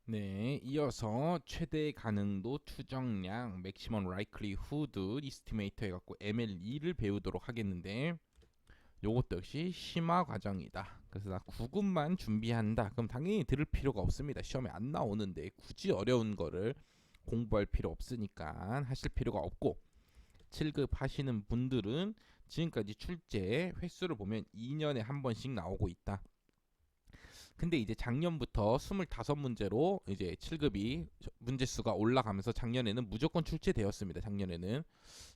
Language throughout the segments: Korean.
네, 이어서 최대 가능도 추정량 Maximum Likelihood Estimator 해갖고 MLE를 배우도록 하겠는데 요것도 역시 심화 과정이다. 그래서 나 9급만 준비한다. 그럼 당연히 들을 필요가 없습니다. 시험에 안 나오는데 굳이 어려운 거를 공부할 필요 없으니까 하실 필요가 없고 7급 하시는 분들은 지금까지 출제 횟수를 보면 2년에 한 번씩 나오고 있다. 근데 이제 작년부터 25문제로 이제 7급이 문제 수가 올라가면서 작년에는 무조건 출제되었습니다. 작년에는.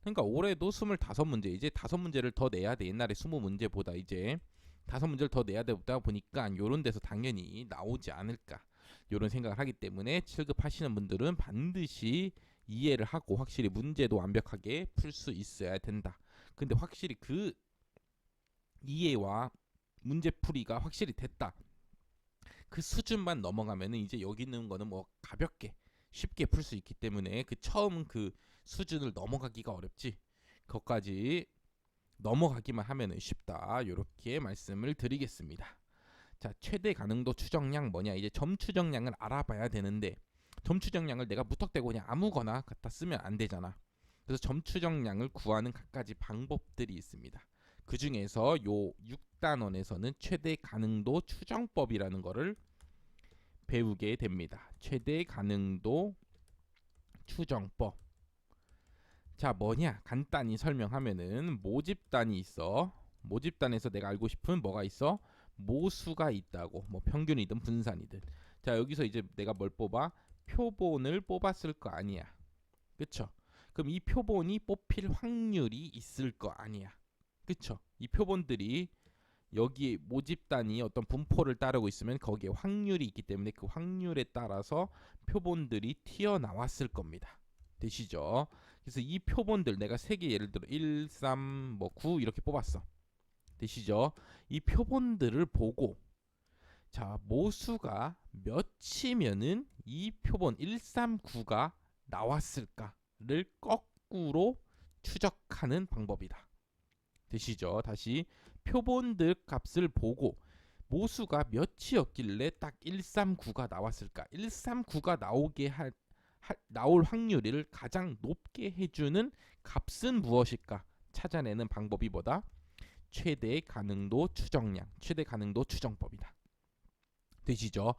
그러니까 올해도 25문제, 이제 5문제를 더 내야 돼. 옛날에 20문제보다 이제 5문제를 더 내야 되다 보니까 요런 데서 당연히 나오지 않을까. 요런 생각을 하기 때문에 7급 하시는 분들은 반드시 이해를 하고 확실히 문제도 완벽하게 풀 수 있어야 된다. 근데 확실히 그 이해와 문제풀이가 확실히 됐다. 그 수준만 넘어가면은 이제 여기 있는 거는 뭐 가볍게 쉽게 풀 수 있기 때문에 그 처음 그 수준을 넘어가기가 어렵지. 그것까지 넘어가기만 하면은 쉽다. 이렇게 말씀을 드리겠습니다. 자, 최대 가능도 추정량 뭐냐? 이제 점 추정량을 알아봐야 되는데 점 추정량을 내가 무턱대고 그냥 아무거나 갖다 쓰면 안 되잖아. 그래서 점 추정량을 구하는 갖가지 방법들이 있습니다. 그 중에서 요 6단원에서는 최대 가능도 추정법이라는 거를 배우게 됩니다. 최대 가능도 추정법. 자, 뭐냐? 간단히 설명하면은 모집단이 있어. 모집단에서 내가 알고 싶은 뭐가 있어? 모수가 있다고. 뭐 평균이든 분산이든. 자, 여기서 이제 내가 뭘 뽑아? 표본을 뽑았을 거 아니야. 그쵸? 그럼 이 표본이 뽑힐 확률이 있을 거 아니야. 그쵸? 이 표본들이 여기 모집단이 어떤 분포를 따르고 있으면 거기에 확률이 있기 때문에 그 확률에 따라서 표본들이 튀어나왔을 겁니다. 되시죠? 그래서 이 표본들 내가 세 개 예를 들어 1, 3, 뭐 9 이렇게 뽑았어. 되시죠? 이 표본들을 보고 자, 모수가 몇이면은 이 표본 139가 나왔을까를 거꾸로 추적하는 방법이다. 되시죠? 다시 표본들 값을 보고 모수가 몇이었길래 딱 139가 나왔을까? 139가 나올 확률을 가장 높게 해주는 값은 무엇일까? 찾아내는 방법이 뭐다? 최대 가능도 추정량, 최대 가능도 추정법이다. 되시죠?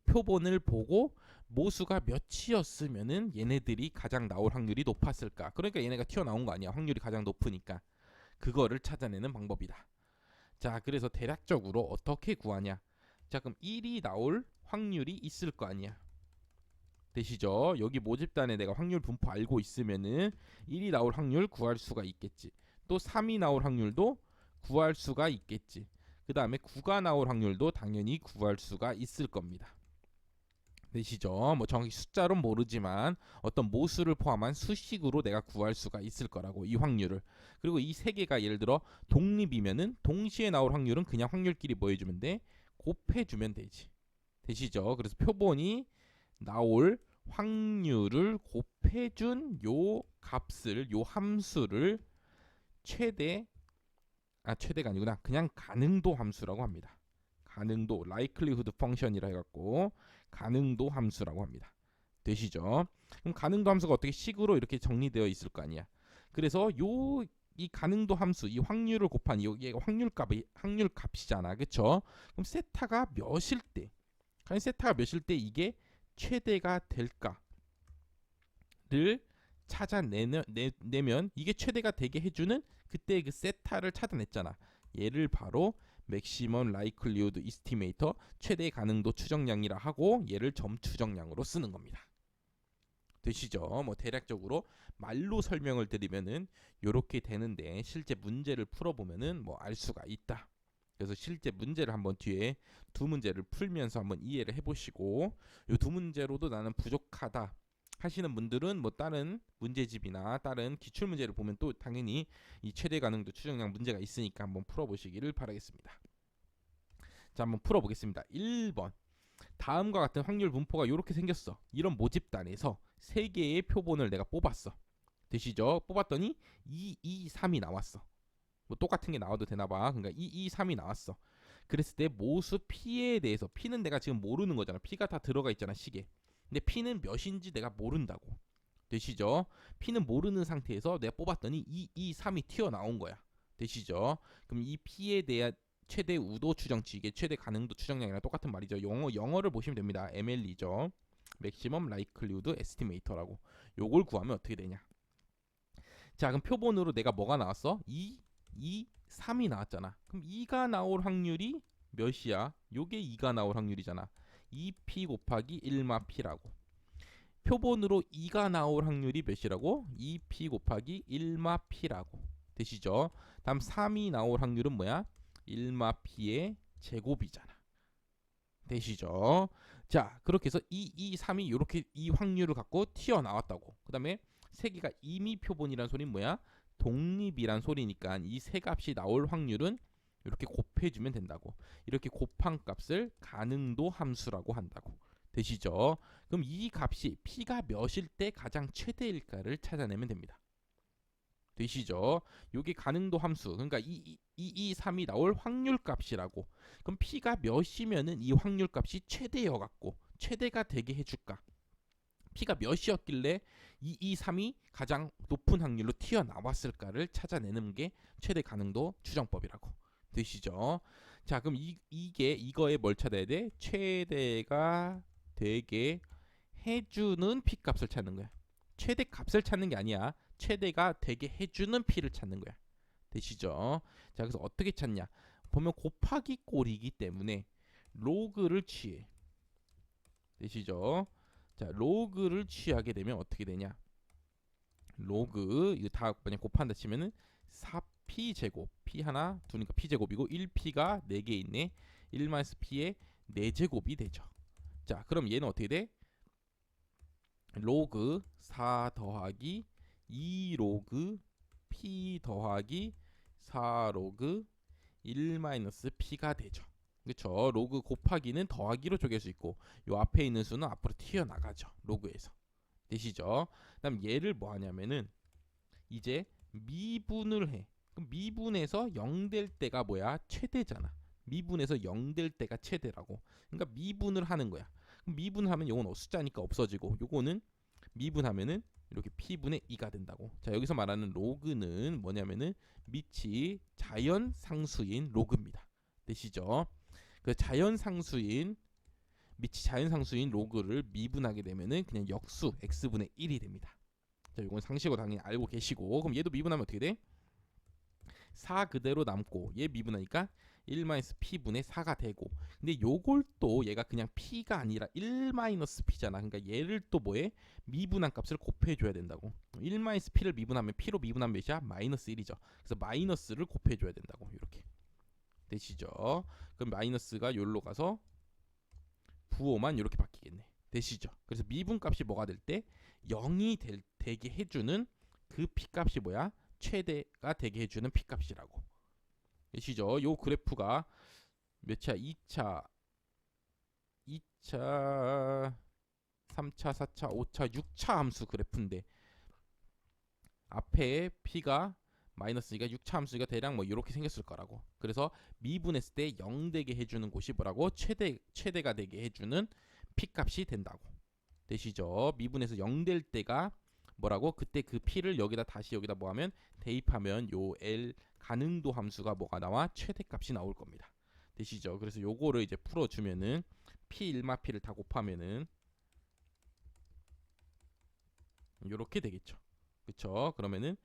표본을 보고 모수가 몇이었으면은 얘네들이 가장 나올 확률이 높았을까? 그러니까 얘네가 튀어나온 거 아니야. 확률이 가장 높으니까. 그거를 찾아내는 방법이다. 자, 그래서 대략적으로 어떻게 구하냐? 자, 그럼 1이 나올 확률이 있을 거 아니야. 되시죠? 여기 모집단에 내가 확률 분포 알고 있으면은 1이 나올 확률 구할 수가 있겠지. 또 3이 나올 확률도 구할 수가 있겠지. 그 다음에 9가 나올 확률도 당연히 구할 수가 있을 겁니다. 되시죠? 뭐 정확히 숫자로는 모르지만 어떤 모수를 포함한 수식으로 내가 구할 수가 있을 거라고 이 확률을. 그리고 이 세 개가 예를 들어 독립이면은 동시에 나올 확률은 그냥 확률끼리 뭐 해주면 돼? 곱해주면 되지. 되시죠? 그래서 표본이 나올 확률을 곱해준 요 값을 요 함수를 최대 최대가 아니구나. 그냥 가능도 함수라고 합니다. 가능도 likelihood function이라 해갖고 가능도 함수라고 합니다. 되시죠? 그럼 가능도 함수가 어떻게 식으로 이렇게 정리되어 있을 거 아니야. 그래서 이 가능도 함수, 이 확률을 곱한 여기가 확률 값이잖아, 그렇죠? 그럼 세타가 몇일 때, 과연 세타가 몇일 때 이게 최대가 될까를 찾아내면 이게 최대가 되게 해주는 그때 그 세타를 찾아냈잖아. 얘를 바로 맥시멈 라이클리우드 이스티메이터 최대 가능도 추정량이라 하고 얘를 점 추정량으로 쓰는 겁니다. 되시죠? 뭐 대략적으로 말로 설명을 드리면은 이렇게 되는데 실제 문제를 풀어보면은 뭐 알 수가 있다. 그래서 실제 문제를 한번 뒤에 두 문제를 풀면서 한번 이해를 해보시고 이 두 문제로도 나는 부족하다 하시는 분들은 뭐 다른 문제집이나 다른 기출 문제를 보면 또 당연히 이 최대 가능도 추정량 문제가 있으니까 한번 풀어보시기를 바라겠습니다. 자, 한번 풀어보겠습니다. 1번. 다음과 같은 확률 분포가 이렇게 생겼어. 이런 모집단에서 세 개의 표본을 내가 뽑았어. 되시죠? 뽑았더니 2, 2, 3이 나왔어. 뭐 똑같은 게 나와도 되나 봐. 그러니까 2, 2, 3이 나왔어. 그랬을 때 모수 P에 대해서, P는 내가 지금 모르는 거잖아. P가 다 들어가 있잖아, 식에. 근데 P는 몇인지 내가 모른다고. 되시죠? P는 모르는 상태에서 내가 뽑았더니 2, 2, 3이 튀어나온 거야. 되시죠? 그럼 이 P에 대한 최대 우도 추정치, 이게 최대 가능도 추정량이랑 똑같은 말이죠. 영어를 보시면 됩니다. ML이죠. Maximum Likelihood Estimator라고. 요걸 구하면 어떻게 되냐? 자, 그럼 표본으로 내가 뭐가 나왔어? 2, 2, 3이 나왔잖아. 그럼 2가 나올 확률이 몇이야? 요게 2가 나올 확률이잖아. 2p 곱하기 1마 p라고. 표본으로 2가 나올 확률이 몇이라고? 2p 곱하기 1마 p라고. 되시죠? 다음 3이 나올 확률은 뭐야? 1마 p의 제곱이잖아. 되시죠? 자, 그렇게 해서 2, 2, 3이 이렇게 이 확률을 갖고 튀어나왔다고. 그 다음에 세 개가 임의 표본이란 소리는 뭐야? 독립이란 소리니까 이 세 값이 나올 확률은 이렇게 곱해주면 된다고. 이렇게 곱한 값을 가능도 함수라고 한다고. 되시죠? 그럼 이 값이 p가 몇일 때 가장 최대일까를 찾아내면 됩니다. 되시죠? 요게 가능도 함수. 그러니까 2, 3이 나올 확률 값이라고. 그럼 p가 몇이면은 이 확률 값이 최대여 갖고 최대가 되게 해줄까? p가 몇이었길래 2, 3이 가장 높은 확률로 튀어나왔을까를 찾아내는 게 최대 가능도 추정법이라고. 되시죠? 자, 그럼 이거에 뭘 찾아야 돼? 최대가 되게 해주는 p 값을 찾는 거야. 최대 값을 찾는 게 아니야. 최대가 되게 해주는 p를 찾는 거야. 되시죠? 자, 그래서 어떻게 찾냐? 보면 곱하기 꼴이기 때문에 로그를 취해. 되시죠? 자, 로그를 취하게 되면 어떻게 되냐? 로그 이거 다 만약 곱한다 치면은 4p 제곱, p 하나 두니까 p 제곱이고 1p가 4개 있네. 1-p의 4제곱이 되죠. 자, 그럼 얘는 어떻게 돼? 로그 4 더하기 2 로그 p 더하기 4 로그 1-p가 되죠. 그렇죠? 로그 곱하기는 더하기로 쪼갤 수 있고 요 앞에 있는 수는 앞으로 튀어나가죠. 로그에서. 되시죠? 그다음 얘를 뭐 하냐면은 이제 미분을 해. 그럼 미분에서 0 될 때가 뭐야? 최대잖아. 미분에서 0 될 때가 최대라고. 그러니까 미분을 하는 거야. 그럼 미분하면 요건 숫자니까 없어지고 요거는 미분하면은 이렇게 p분의 2가 된다고. 자, 여기서 말하는 로그는 뭐냐면은 밑이 자연상수인 로그입니다. 되시죠? 그 자연상수인 밑이 자연상수인 로그를 미분하게 되면은 그냥 역수 x분의 1이 됩니다. 자, 이건 상식으로 당연히 알고 계시고, 그럼 얘도 미분하면 어떻게 돼? 4 그대로 남고 얘 미분하니까 1-p분의 4가 되고, 근데 요걸 또 얘가 그냥 p가 아니라 1-p잖아. 그러니까 얘를 또 뭐해? 미분한 값을 곱해줘야 된다고. 1-p를 미분하면 p로 미분하면 몇이야? -1이죠. 그래서 마이너스를 곱해줘야 된다고. 이렇게 되시죠? 그럼 마이너스가 여기로 가서 부호만 이렇게 바뀌겠네. 되시죠? 그래서 미분값이 뭐가 될 때 0이 되게 해주는 그 p값이 뭐야? 최대가 되게 해주는 p값이라고. 되시죠? 요 그래프가 몇 차? 2차, 3차, 4차, 5차, 6차 함수 그래프인데 앞에 p가 마이너스니까 6차 함수가 대략 뭐 이렇게 생겼을 거라고. 그래서 미분했을 때 0 되게 해주는 곳이 뭐라고? 최대가 되게 해주는 p값이 된다고. 되시죠? 미분해서 0 될 때가 뭐라고? 그때 그 p를 여기다 다시 여기다 뭐 하면 대입하면 요 L 가능도 함수가 뭐가 나와? 최대값이 나올 겁니다. 되시죠? 그래서 요거를 이제 풀어주면은 p 1-p를 다 곱하면은 요렇게 되겠죠. 그쵸? 그러면은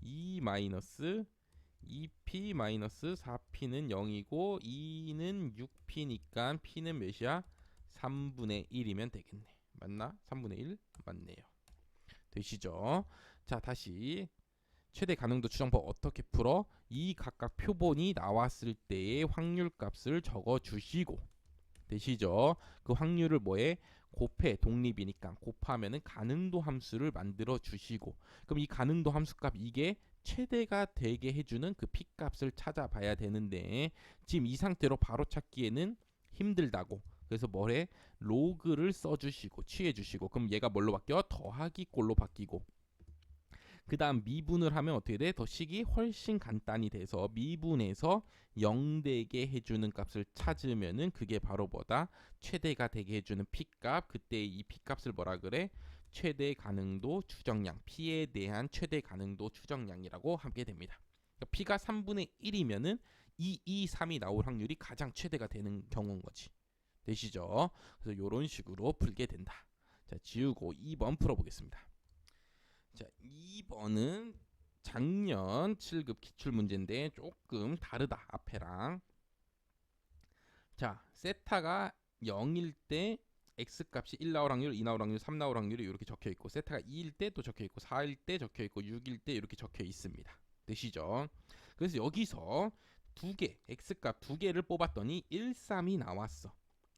2-2p-4p는 0이고 2는 6p니까 p는 몇이야? 3분의 1이면 되겠네. 맞나? 3분의 1? 맞네요. 되시죠? 자, 다시 최대 가능도 추정법 어떻게 풀어? 이 각각 표본이 나왔을 때의 확률 값을 적어 주시고, 되시죠? 그 확률을 뭐해? 곱해. 독립이니까 곱하면은 가능도 함수를 만들어 주시고, 그럼 이 가능도 함수 값 이게 최대가 되게 해주는 그 p 값을 찾아봐야 되는데 지금 이 상태로 바로 찾기에는 힘들다고. 그래서 뭐래? 로그를 써주시고 취해주시고, 그럼 얘가 뭘로 바뀌어? 더하기 꼴로 바뀌고, 그 다음 미분을 하면 어떻게 돼? 더 식이 훨씬 간단히 돼서 미분에서 0되게 해주는 값을 찾으면은 그게 바로 뭐다? 최대가 되게 해주는 P값. 그때 이 P값을 뭐라 그래? 최대 가능도 추정량, P에 대한 최대 가능도 추정량이라고 하게 됩니다. 그러니까 P가 3분의 1이면은 2, 2, 3이 나올 확률이 가장 최대가 되는 경우인 거지. 되시죠? 그래서 이런 식으로 풀게 된다. 자, 지우고 2번 풀어보겠습니다. 자, 2번은 작년 7급 기출문제인데 조금 다르다, 앞에랑. 자, 세타가 0일 때 x값이 1 나올 확률, 2 나올 확률, 3 나올 확률이 이렇게 적혀 있고, 세타가 2일 때 또 적혀 있고, 4일 때 적혀 있고, 6일 때 이렇게 적혀 있습니다. 되시죠? 그래서 여기서 두 개, x값 두 개를 뽑았더니 1, 3이 나왔어.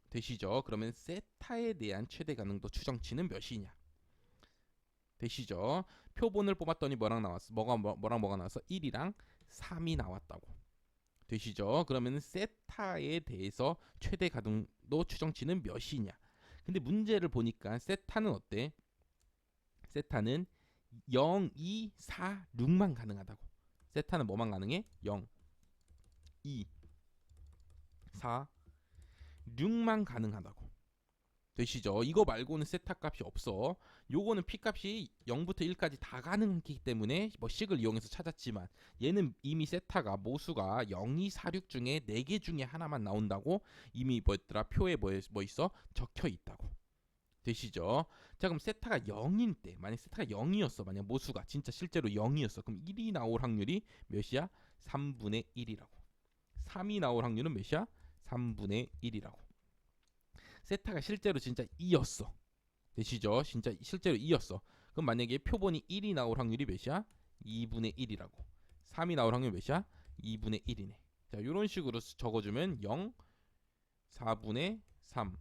되시죠? 그러면 세타에 대한 최대 가능도 추정치는 몇이냐? 되시죠? 표본을 뽑았더니 뭐랑 나왔어? 뭐랑 뭐가 나왔어? 1이랑 3이 나왔다고. 되시죠? 그러면 세타에 대해서 최대 가능도 추정치는 몇이냐? 근데 문제를 보니까 세타는 어때? 세타는 0, 2, 4, 6만 가능하다고. 세타는 뭐만 가능해? 0, 2, 4, 6만 가능하다고. 되시죠? 이거 말고는 세타 값이 없어. 요거는 P 값이 0부터 1까지 다 가능하기 때문에 뭐 식을 이용해서 찾았지만, 얘는 이미 세타가 모수가 0, 2, 4, 6 중에 4개 중에 하나만 나온다고 이미 뭐였더라? 표에 뭐 있어? 적혀 있다고. 되시죠? 자, 그럼 세타가 0인 때, 만약 세타가 0이었어, 만약 모수가 진짜 실제로 0이었어, 그럼 1이 나올 확률이 몇이야? 3분의 1이라고. 3이 나올 확률은 몇이야? 3분의 1이라고. 세타가 실제로 진짜 2였어. 되시죠? 진짜 실제로 2였어. 그럼 만약에 표본이 1이 나올 확률이 몇이야? 2분의 1이라고. 3이 나올 확률 몇이야? 2분의 1이네. 자, 이런 식으로 적어주면 0, 4분의 3,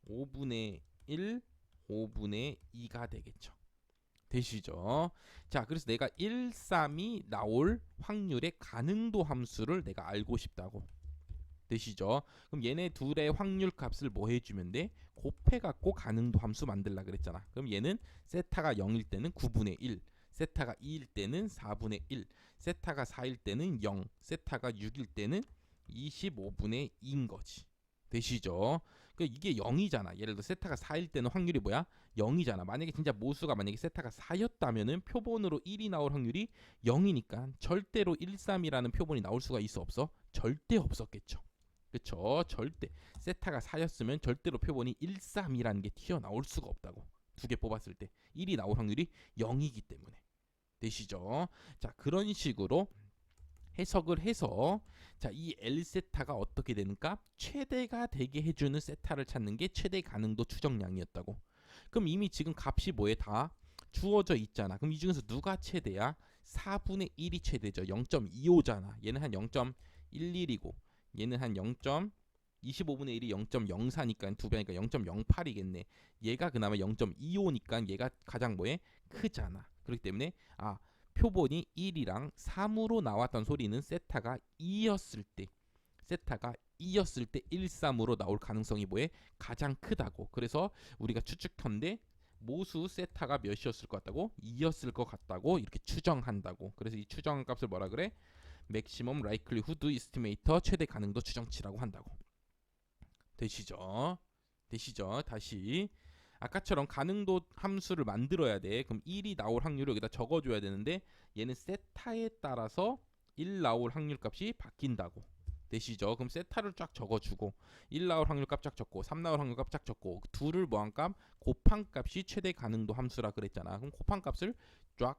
5분의 1, 5분의 2가 되겠죠. 되시죠? 자, 그래서 내가 1, 3이 나올 확률의 가능도 함수를 내가 알고 싶다고. 되시죠? 그럼 얘네 둘의 확률 값을 뭐 해주면 돼? 곱해갖고 가능도 함수 만들라 그랬잖아. 그럼 얘는 세타가 0일 때는 9분의 1, 세타가 2일 때는 4분의 1, 세타가 4일 때는 0, 세타가 6일 때는 25분의 2인 거지. 되시죠? 그러니까 이게 0이잖아. 예를 들어 세타가 4일 때는 확률이 뭐야? 0이잖아. 만약에 진짜 모수가 만약에 세타가 4였다면은 표본으로 1이 나올 확률이 0이니까 절대로 1, 3이라는 표본이 나올 수가 있어 없어? 절대 없었겠죠. 그쵸? 절대 세타가 4였으면 절대로 표본이 1, 3이라는 게 튀어나올 수가 없다고. 두 개 뽑았을 때 1이 나올 확률이 0이기 때문에. 되시죠? 자, 그런 식으로 해석을 해서, 자, 이 L 세타가 어떻게 되는가? 최대가 되게 해주는 세타를 찾는 게 최대 가능도 추정량이었다고. 그럼 이미 지금 값이 뭐에 다 주어져 있잖아. 그럼 이 중에서 누가 최대야? 4분의 1이 최대죠. 0.25잖아. 얘는 한 0.11이고 얘는 한 0.25분의 1이 0.04니까 두 배니까 0.08이겠네. 얘가 그나마 0.25니까 얘가 가장 뭐에 크잖아. 그렇기 때문에 표본이 1이랑 3으로 나왔던 소리는 세타가 2였을 때, 세타가 2였을 때 1, 3으로 나올 가능성이 뭐에 가장 크다고. 그래서 우리가 추측컨대 모수 세타가 몇이었을 것 같다고? 2였을 것 같다고 이렇게 추정한다고. 그래서 이 추정 값을 뭐라 그래? 맥시멈 라이클리후드 이스티메이터 최대 가능도 추정치라고 한다고. 되시죠? 되시죠? 다시 아까처럼 가능도 함수를 만들어야 돼. 그럼 1이 나올 확률을 여기다 적어줘야 되는데 얘는 세타에 따라서 1 나올 확률 값이 바뀐다고. 되시죠? 그럼 세타를 쫙 적어주고 1 나올 확률 값 쫙 적고 3 나올 확률 값 쫙 적고 둘을 뭐한 값? 곱한 값이 최대 가능도 함수라 그랬잖아. 그럼 곱한 값을 쫙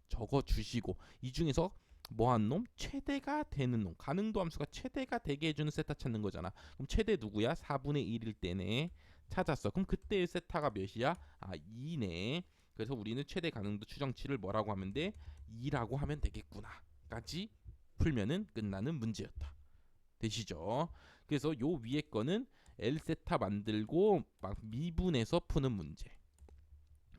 적어주시고 이 중에서 뭐한 놈? 최대가 되는 놈. 가능도 함수가 최대가 되게 해주는 세타 찾는 거잖아. 그럼 최대 누구야? 4분의 1일 때네. 찾았어. 그럼 그때의 세타가 몇이야? 2네. 그래서 우리는 최대 가능도 추정치를 뭐라고 하면 돼? 2라고 하면 되겠구나. 까지 풀면은 끝나는 문제였다. 되시죠? 그래서 요 위에 거는 L 세타 만들고 막 미분해서 푸는 문제.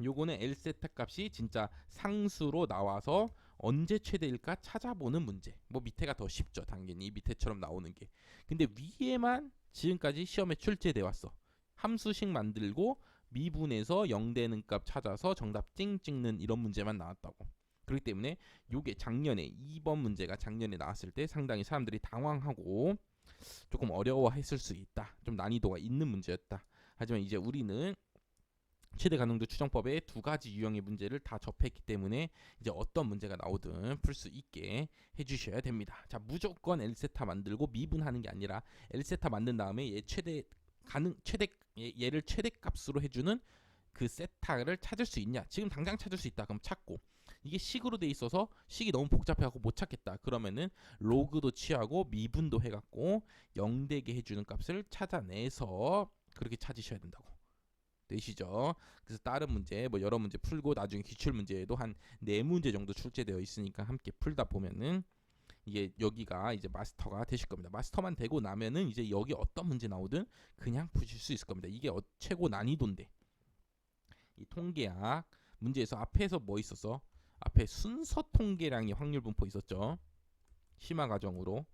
요거는 L 세타 값이 진짜 상수로 나와서 언제 최대일까 찾아보는 문제. 뭐 밑에가 더 쉽죠. 당연히 밑에처럼 나오는 게. 근데 위에만 지금까지 시험에 출제돼 왔어. 함수식 만들고 미분에서 0 되는 값 찾아서 정답 찡 찍는 이런 문제만 나왔다고. 그렇기 때문에 요게 작년에 2번 문제가 작년에 나왔을 때 상당히 사람들이 당황하고 조금 어려워했을 수 있다. 좀 난이도가 있는 문제였다. 하지만 이제 우리는 최대 가능도 추정법의 두 가지 유형의 문제를 다 접했기 때문에 이제 어떤 문제가 나오든 풀 수 있게 해주셔야 됩니다. 자, 무조건 L세타 만들고 미분하는 게 아니라 L세타 만든 다음에 얘를 최대 값으로 해주는 그 세타를 찾을 수 있냐? 지금 당장 찾을 수 있다. 그럼 찾고, 이게 식으로 돼 있어서 식이 너무 복잡해갖고 못 찾겠다. 그러면은 로그도 취하고 미분도 해갖고 0 되게 해주는 값을 찾아내서 그렇게 찾으셔야 된다고. 되시죠? 그래서 다른 문제 뭐 여러 문제 풀고 나중에 기출 문제에도 한 4문제 정도 출제되어 있으니까 함께 풀다 보면은 이게 여기가 이제 마스터가 되실 겁니다. 마스터만 되고 나면은 이제 여기 어떤 문제 나오든 그냥 푸실 수 있을 겁니다. 이게 최고 난이도인데, 이 통계학 문제에서 앞에서 뭐 있었어? 앞에 순서 통계량의 확률 분포 있었죠. 심화 과정으로.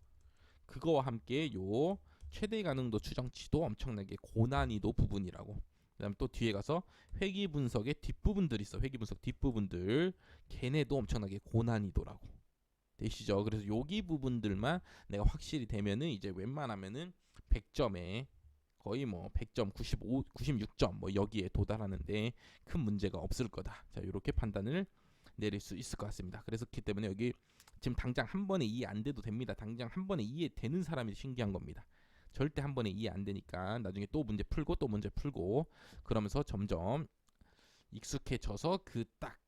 그거와 함께 요 최대 가능도 추정치도 엄청나게 고난이도 부분이라고. 그다음 또 뒤에 가서 회귀 분석의 뒷부분들 있어. 회귀 분석 뒷부분들 걔네도 엄청나게 고난이도라고. 되시죠? 그래서 여기 부분들만 내가 확실히 되면은 이제 웬만하면은 100점에 거의 뭐 100점, 95, 96점 뭐 여기에 도달하는데 큰 문제가 없을 거다. 자, 이렇게 판단을 내릴 수 있을 것 같습니다. 그래서 그렇기 때문에 여기 지금 당장 한 번에 이해 안 돼도 됩니다. 당장 한 번에 이해 되는 사람이 신기한 겁니다. 절대 한 번에 이해 안 되니까 나중에 또 문제 풀고 또 문제 풀고 그러면서 점점 익숙해져서 그 딱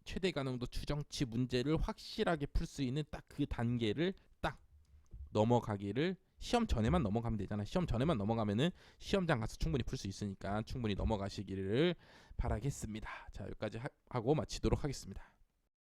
최대 가능도 추정치 문제를 확실하게 풀 수 있는 딱 그 단계를 딱 넘어가기를, 시험 전에만 넘어가면 되잖아. 시험 전에만 넘어가면은 시험장 가서 충분히 풀 수 있으니까 충분히 넘어가시기를 바라겠습니다. 자, 여기까지 하고 마치도록 하겠습니다.